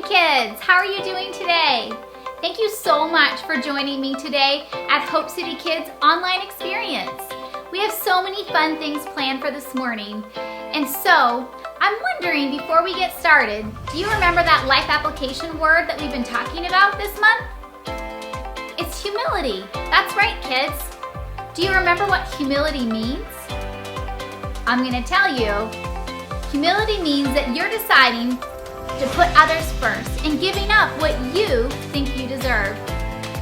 kids, how are you doing today? Thank you so much for joining me today at Hope City Kids Online Experience. We have so many fun things planned for this morning. And so, I'm wondering before we get started, do you remember that life application word that we've been talking about this month? It's humility. That's right, kids. Do you remember what humility means? I'm going to tell you. Humility means that you're deciding to put others first and giving up what you think you deserve.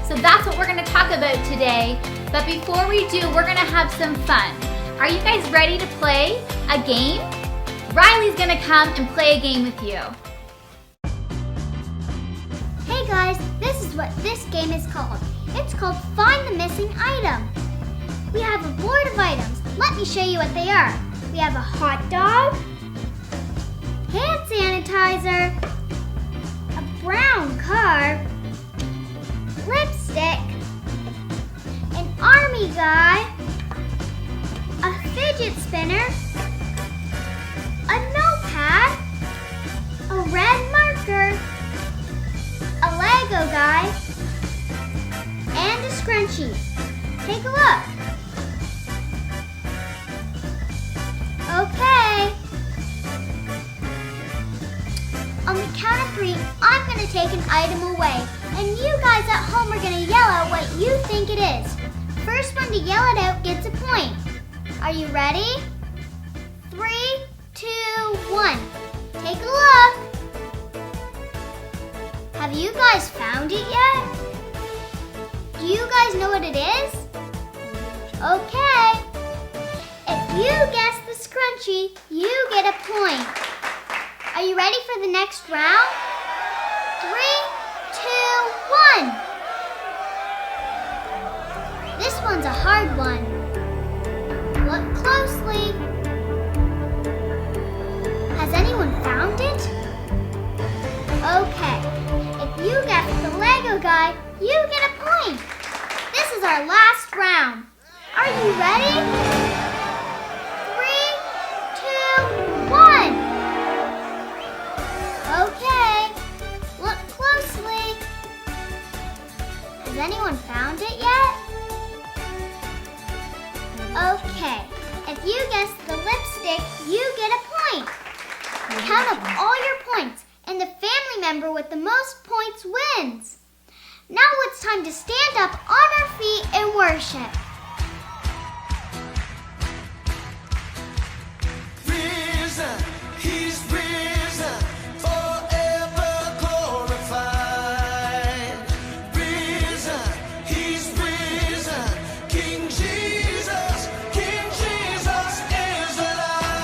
So that's what we're going to talk about today. But before we do, we're going to have some fun. Are you guys ready to play a game? Riley's going to come and play a game with you. Hey guys, this is what this game is called. It's called Find the Missing Item. We have a board of items. Let me show you what they are. We have a hot dog, hand sanitizer, a brown car, lipstick, an army guy, a fidget spinner, a notepad, a red marker, a Lego guy, and a scrunchie. Take a look. Okay. On the count of 3, I'm going to take an item away, and you guys at home are going to yell out what you think it is. First one to yell it out gets a point. Are you ready? 3, 2, 1. Take a look. Have you guys found it yet? Do you guys know what it is? Okay. If you guess the scrunchie, you get a point. Are you ready for the next round? 3, 2, 1. This one's a hard one. Look closely. Has anyone found it? Okay. If you guess the Lego guy, you get a point. This is our last round. Are you ready? 3, 2, 1. Okay, look closely. Has anyone found it yet? Okay, if you guess the lipstick, you get a point. Count up all your points, and the family member with the most points wins. Now it's time to stand up on our feet and worship. Risen, he's risen, forever glorified. Risen, he's risen, King Jesus is alive.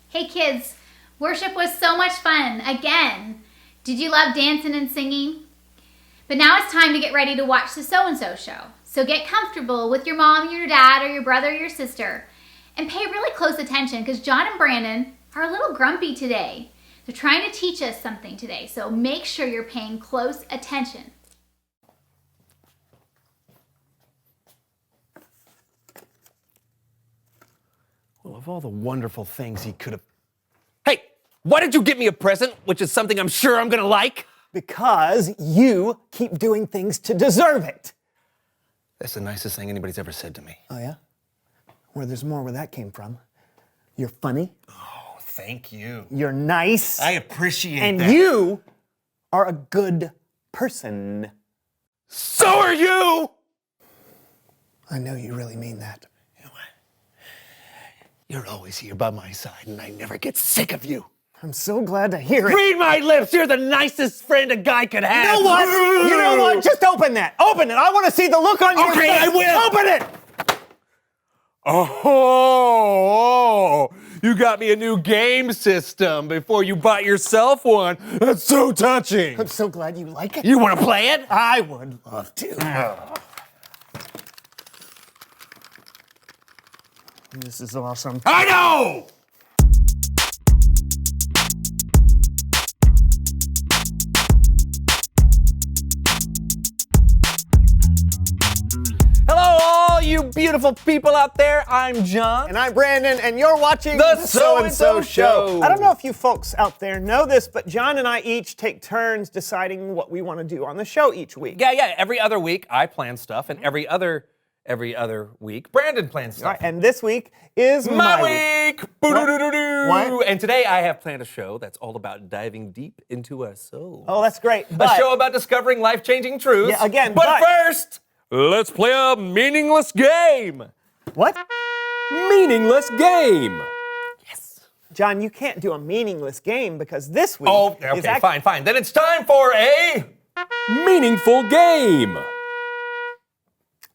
Hey kids, worship was so much fun, again. Did you love dancing and singing? But now it's time to get ready to watch the So-and-So show. So get comfortable with your mom, your dad, or your brother, or your sister. And pay really close attention because John and Brandon are a little grumpy today. They're trying to teach us something today, so make sure you're paying close attention. Well, of all the wonderful things he could have... Hey, why did you get me a present, which is something I'm sure I'm gonna like? Because you keep doing things to deserve it. That's the nicest thing anybody's ever said to me. Oh, yeah? Well, there's more where that came from. You're funny. Oh, thank you. You're nice. I appreciate and that. you are a good person. So are you! I know you really mean that. You know what? You're always here by my side, and I never get sick of you. I'm so glad to hear it. Read my lips! You're the nicest friend a guy could have! You know what? You know what? Just open that. Open it. I want to see the look on your face. Okay, I will. Open it. Oh, you got me a new game system before you bought yourself one. That's so touching. I'm so glad you like it. You want to play it? I would love to. This is awesome. I know! Hello, all you beautiful people out there. I'm John. And I'm Brandon, and you're watching The So-and-So Show. I don't know if you folks out there know this, but John and I each take turns deciding what we want to do on the show each week. Yeah. Every other week, I plan stuff, and every other week, Brandon plans stuff. All right, and this week is My week! Boo-doo-doo-doo-doo. What? And today I have planned a show that's all about diving deep into our souls. Oh, that's great. A show about discovering life-changing truths. Yeah, again, But but- first, let's play a meaningless game. What? Meaningless game. Yes. John, you can't do a meaningless game because this week Oh, is okay, fine. Then it's time for a meaningful game.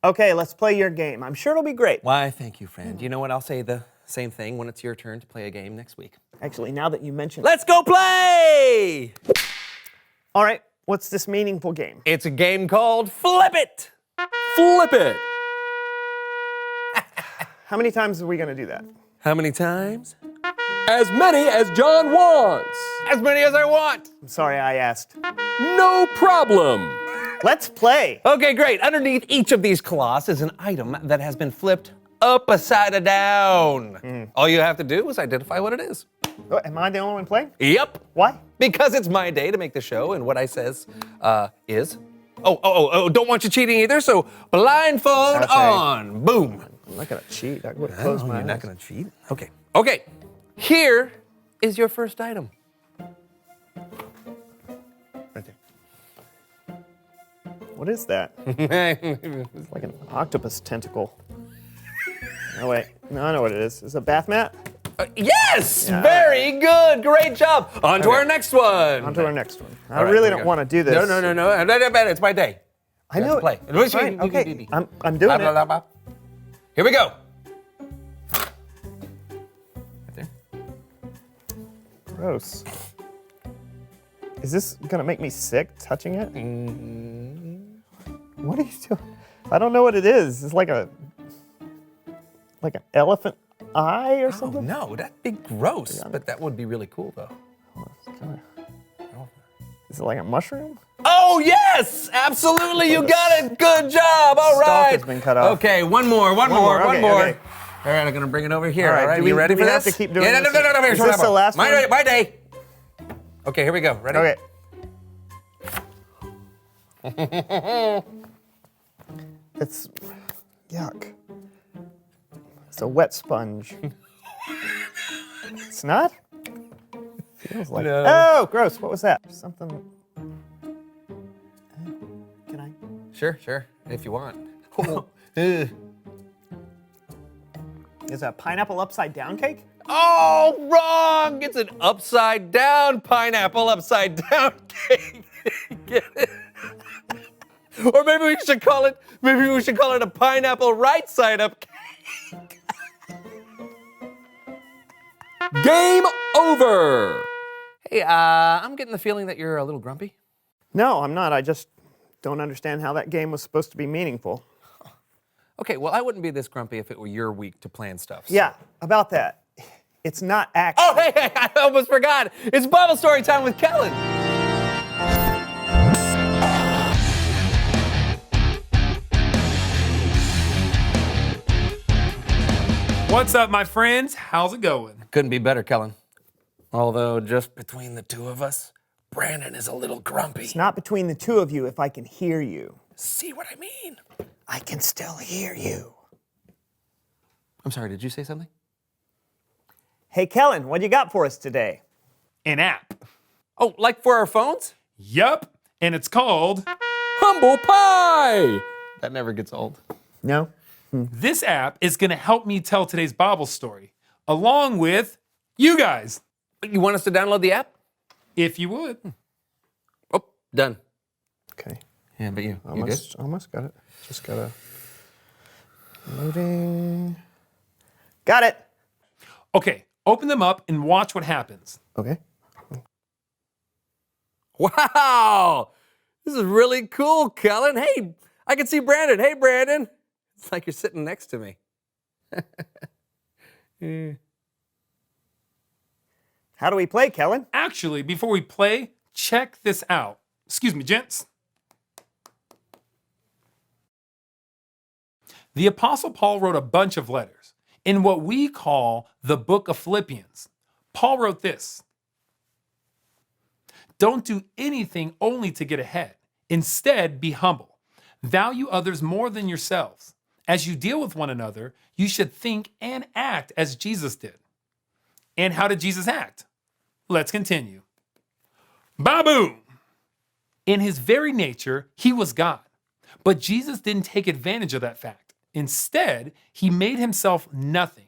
Okay, let's play your game. I'm sure it'll be great. Why, thank you, friend. You know what? I'll say the same thing when it's your turn to play a game next week. Actually, now that you mention Let's go play! All right, what's this meaningful game? It's a game called Flip It. Flip it. How many times are we going to do that? How many times? As many as John wants. As many as I want. I'm sorry I asked. No problem. Let's play. Okay, great. Underneath each of these cloths is an item that has been flipped upside down. All you have to do is identify what it is. Oh, am I the only one playing? Yep. Why? Because it's my day to make the show, and what I says is... Oh, don't want you cheating either, so blindfold Okay. on. Boom. I'm not going to cheat. I would close my You're not eyes. going to cheat? Okay. Here is your first item. Right there. What is that? It's like an octopus tentacle. Oh, wait. No, I know what it is. Is it a bath mat? Yes! Yeah. Very good. Great job. On to Okay. our next one. On to our next one. I All right, really here we don't go. want to do this. No. It's my day. I You have know. to play. It's fine. Okay. I'm doing it. Here we go. Right there. Gross. Is this gonna make me sick touching it? What are you doing? I don't know what it is. It's like an elephant eye or Oh, something. no, that'd be gross. Yeah. But that would be really cool, though. Is it like a mushroom? Oh, yes! Absolutely, you got it. Good job. All Stalk right. has been cut off. Okay, one more. more, okay, okay. All right, I'm gonna bring it over here. All right, do you ready do for we this? have to keep doing Yeah, this? no. Is this the last my one? Day, my day. Okay, here we go. Ready? Okay. It's yuck. It's a wet sponge. It's not? Feels like No. Oh, gross. What was that? Something. Can I? Sure, if you want. Is it a pineapple upside down cake? Oh, wrong! It's an upside down pineapple upside down cake. Get it? Or maybe we should call it a pineapple right side up cake. Game over! Hey, I'm getting the feeling that you're a little grumpy. No, I'm not. I just don't understand how that game was supposed to be meaningful. Okay, well, I wouldn't be this grumpy if it were your week to plan stuff. so- Yeah, about that. It's not actually. Oh, hey, I almost forgot. It's Bible story time with Kellen. What's up, my friends? How's it going? Couldn't be better, Kellen. Although, just between the two of us, Brandon is a little grumpy. It's not between the two of you if I can hear you. See what I mean? I can still hear you. I'm sorry, did you say something? Hey, Kellen, what do you got for us today? An app. Oh, like for our phones? Yup, and it's called... Humble Pie! That never gets old. No? This app is going to help me tell today's Bible story, along with you guys, You want us to download the app? if you would. Oh, done. Okay. Yeah, but you Almost got it. Just gotta... Loading. Got it. Okay, open them up and watch what happens. Okay. Wow! This is really cool, Kellen. Hey, I can see Brandon. Hey, Brandon. It's like you're sitting next to me. How do we play, Kellen? Actually, before we play, check this out. Excuse me, gents. The Apostle Paul wrote a bunch of letters in what we call the book of Philippians. Paul wrote this: "Don't do anything only to get ahead. Instead, be humble. Value others more than yourselves. As you deal with one another, you should think and act as Jesus did." And how did Jesus act? Let's continue. Ba-boom! In his very nature, he was God. But Jesus didn't take advantage of that fact. Instead, he made himself nothing.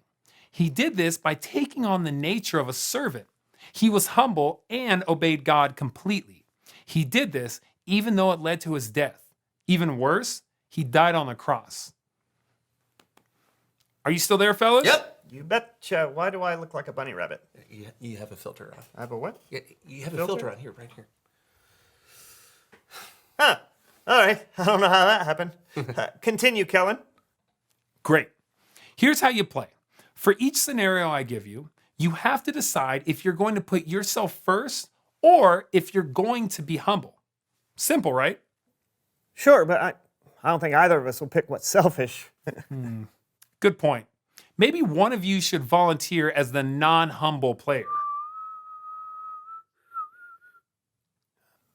He did this by taking on the nature of a servant. He was humble and obeyed God completely. He did this even though it led to his death. Even worse, he died on the cross. Are you still there, fellas? Yep. You betcha. Why do I look like a bunny rabbit? You have a filter on. I have a what? You have a Filter? filter on here, right here. Huh. All right. I don't know how that happened. Continue, Kellen. Great. Here's how you play. For each scenario I give you, you have to decide if you're going to put yourself first or if you're going to be humble. Simple, right? Sure, but I don't think either of us will pick what's selfish. Good point. Maybe one of you should volunteer as the non-humble player.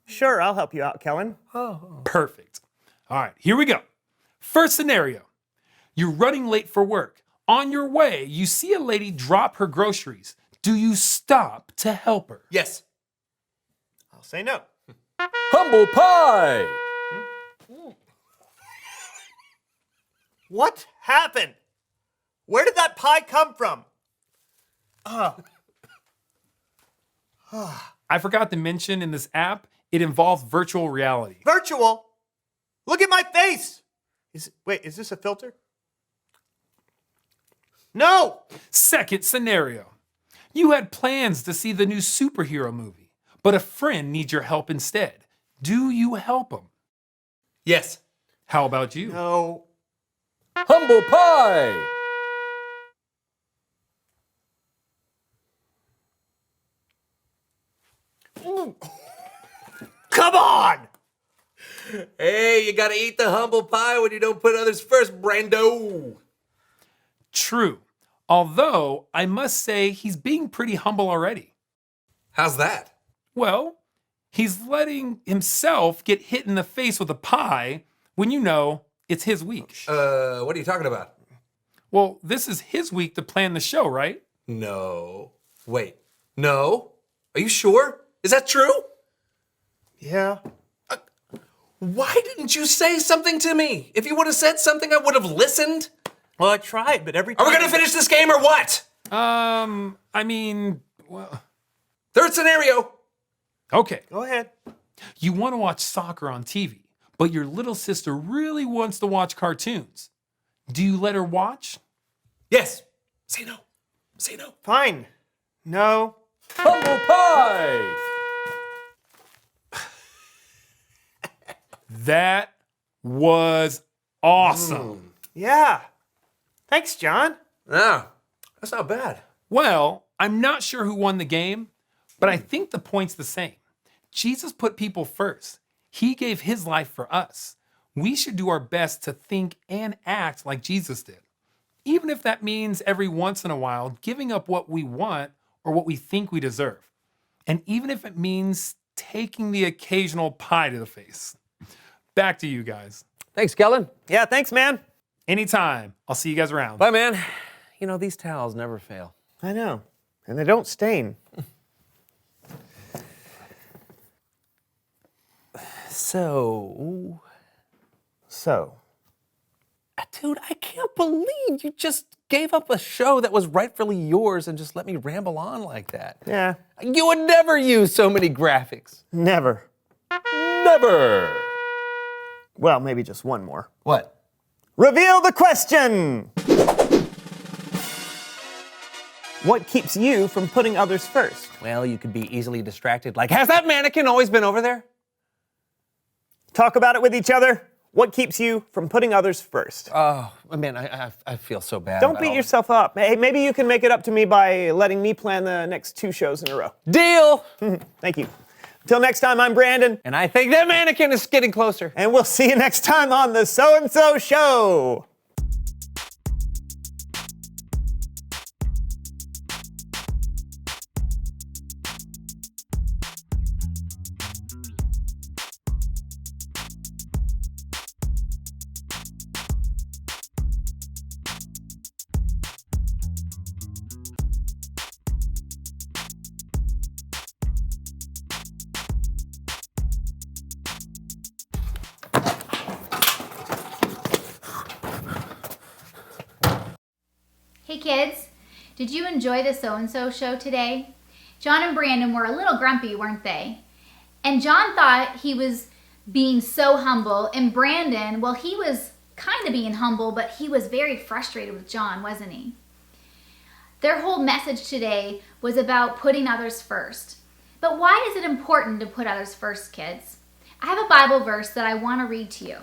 Sure, I'll help you out, Kellen. Perfect. All right, here we go. First scenario. You're running late for work. On your way, you see a lady drop her groceries. Do you stop to help her? Yes. I'll say no. Humble Pie! What happened? Where did that pie come from? I forgot to mention in this app, it involves virtual reality. Virtual? Look at my face! Wait, is this a filter? No! Second scenario. You had plans to see the new superhero movie, but a friend needs your help instead. Do you help him? Yes. How about you? No. Humble Pie! Come on! Hey, you gotta eat the humble pie when you don't put others first, Brando. True. Although, I must say, he's being pretty humble already. How's that? Well, he's letting himself get hit in the face with a pie when you know it's his week. What are you talking about? Well, this is his week to plan the show, right? No. Wait. No? Are you sure? Is that true? Yeah. Why didn't you say something to me? If you would have said something, I would have listened. Well, I tried, but every time... Are we gonna finish this game or what? I mean, well, Third scenario. okay. Go ahead. You want to watch soccer on TV, but your little sister really wants to watch cartoons. Do you let her watch? Yes. Say no. Say no. Fine. No. Humble pie! That was awesome. Yeah. Thanks, John. No, that's not bad. Well, I'm not sure who won the game, but I think the point's the same. Jesus put people first. He gave his life for us. We should do our best to think and act like Jesus did, even if that means every once in a while giving up what we want or what we think we deserve, and even if it means taking the occasional pie to the face. Back to you guys. Thanks, Kellen. Yeah, thanks, man. Anytime. I'll see you guys around. Bye, man. You know, these towels never fail. I know. And they don't stain. So, So, dude, I can't believe you just gave up a show that was rightfully yours and just let me ramble on like that. yeah, You would never use so many graphics. never. Never. Well, maybe just one more. What? Reveal the question! What keeps you from putting others first? Well, you could be easily distracted. Like, has that mannequin always been over there? Talk about it with each other. What keeps you from putting others first? Oh, man, I feel so bad. Don't about beat all yourself up. Hey, maybe you can make it up to me by letting me plan the next 2 shows in a row. this. Deal. Thank you. Until next time, I'm Brandon, And I think that mannequin is getting closer. and we'll see you next time on the So-and-So Show. Hey kids, did you enjoy the So-and-So show today? John and Brandon were a little grumpy, weren't they? And John thought he was being so humble, and Brandon, well, he was kind of being humble, but he was very frustrated with John, wasn't he? Their whole message today was about putting others first. But why is it important to put others first, kids? I have a Bible verse that I want to read to you.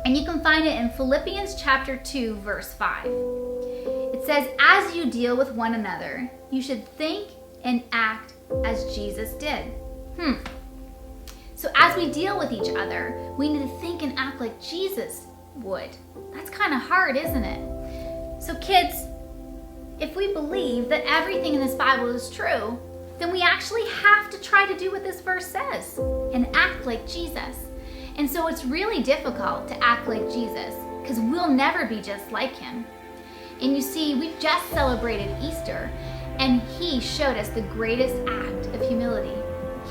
And you can find it in Philippians chapter 2, verse 5. It says, as you deal with one another, you should think and act as Jesus did. So as we deal with each other, we need to think and act like Jesus would. That's kind of hard, isn't it? So kids, if we believe that everything in this Bible is true, then we actually have to try to do what this verse says and act like Jesus. And so it's really difficult to act like Jesus because we'll never be just like him. And you see, we've just celebrated Easter, and he showed us the greatest act of humility.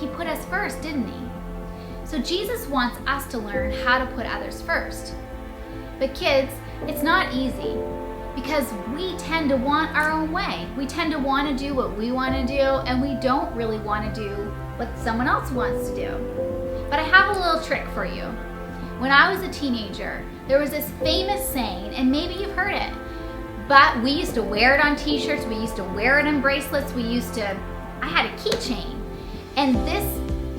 He put us first, didn't he? So Jesus wants us to learn how to put others first. But kids, it's not easy because we tend to want our own way. We tend to want to do what we want to do, and we don't really want to do what someone else wants to do. But I have a little trick for you. When I was a teenager, there was this famous saying, and maybe you've heard it, but we used to wear it on t-shirts, we used to wear it in bracelets, I had a keychain. And this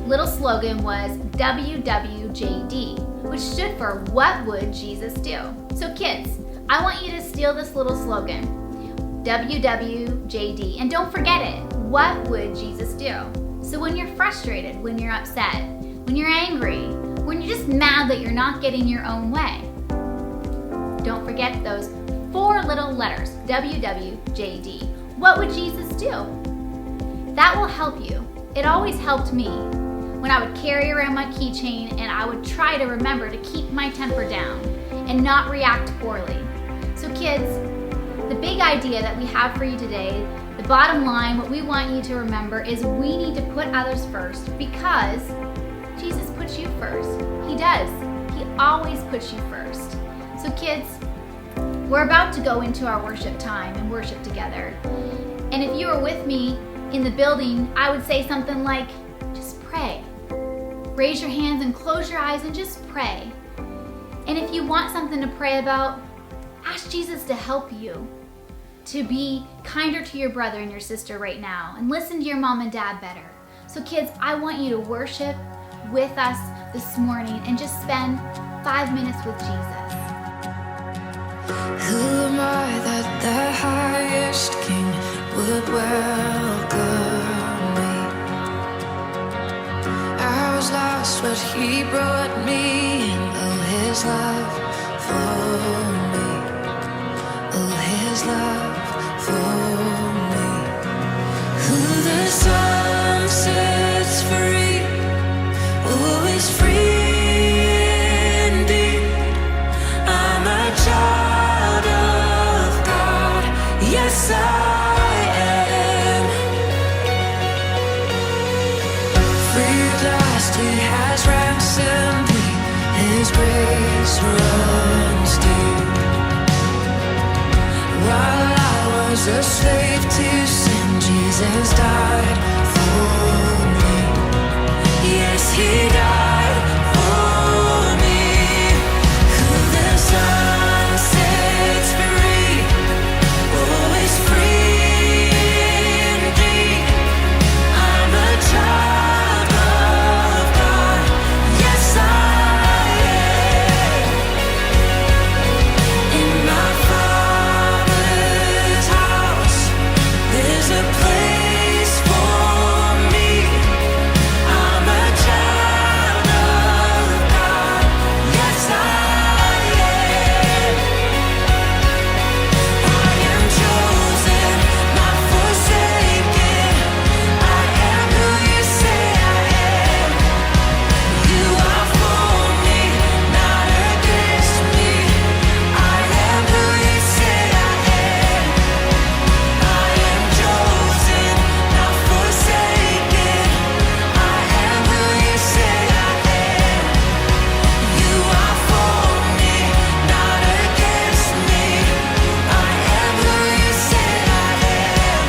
little slogan was WWJD, which stood for What Would Jesus Do? So kids, I want you to steal this little slogan, WWJD, and don't forget it. What would Jesus do? So when you're frustrated, when you're upset, when you're angry, when you're just mad that you're not getting your own way, don't forget those 4 little letters, WWJD. What would Jesus do? That will help you. It always helped me when I would carry around my keychain and I would try to remember to keep my temper down and not react poorly. So kids, the big idea that we have for you today, the bottom line, what we want you to remember is we need to put others first because Jesus puts you first. He does. He always puts you first. So kids, we're about to go into our worship time and worship together. And if you were with me in the building, I would say something like, just pray. Raise your hands and close your eyes and just pray. And if you want something to pray about, ask Jesus to help you. to be kinder to your brother and your sister right now and listen to your mom and dad better. So kids, I want you to worship with us this morning and just spend 5 minutes with Jesus. Who am I that the highest king would welcome me? I was lost, but he brought me in. Oh, his love for me. Oh, his love for me. Who the sun sets free, oh, is free indeed. I'm a child of God, yes I am. Free at last, he has ransomed me, his grace runs deep. While I was a slave to sin, Jesus died for me. Yes, he died for me. Who the sun sets free, oh, is free indeed. I'm a child of God, yes I am. In my Father's house, there's a place for me. I'm a child of God, yes I am. I am chosen, not forsaken. I am who you say I am. You are for me, not against me. I am who you say I am. I am chosen, not forsaken. I am who you say I am. You are for me, not against me. I am who you say I am.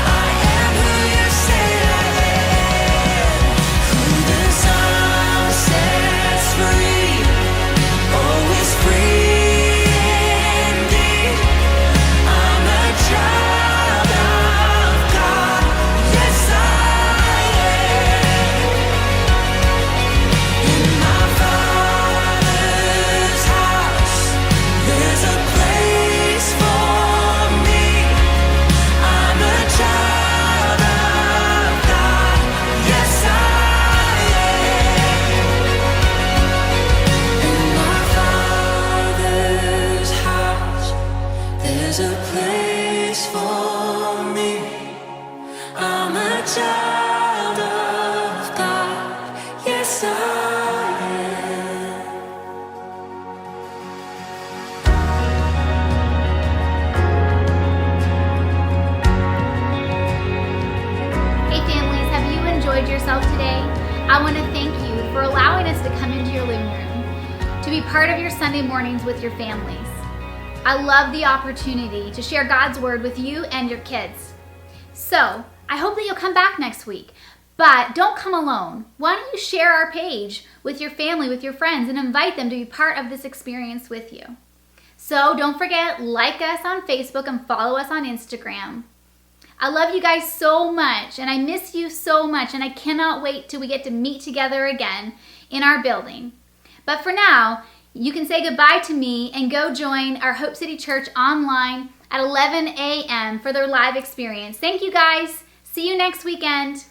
I am who you say I am. Who the sun sets free, oh, is free indeed. I'm a child of God, yes I am. In my Father's house, there's a place for me. I'm a child of God, yes I am. In my Father's house, there's a place for me. I'm a child of God, yes I am. Hey families, have you enjoyed yourself today? I want to thank you for allowing us to come into your living room, to be part of your Sunday mornings with your families. I love the opportunity to share God's word with you and your kids. So, I hope that you'll come back next week, but don't come alone. Why don't you share our page with your family, with your friends, and invite them to be part of this experience with you. So don't forget, like us on Facebook and follow us on Instagram. I love you guys so much, and I miss you so much, and I cannot wait till we get to meet together again in our building. But for now, you can say goodbye to me and go join our Hope City Church online at 11 a.m. for their live experience. Thank you guys. See you next weekend.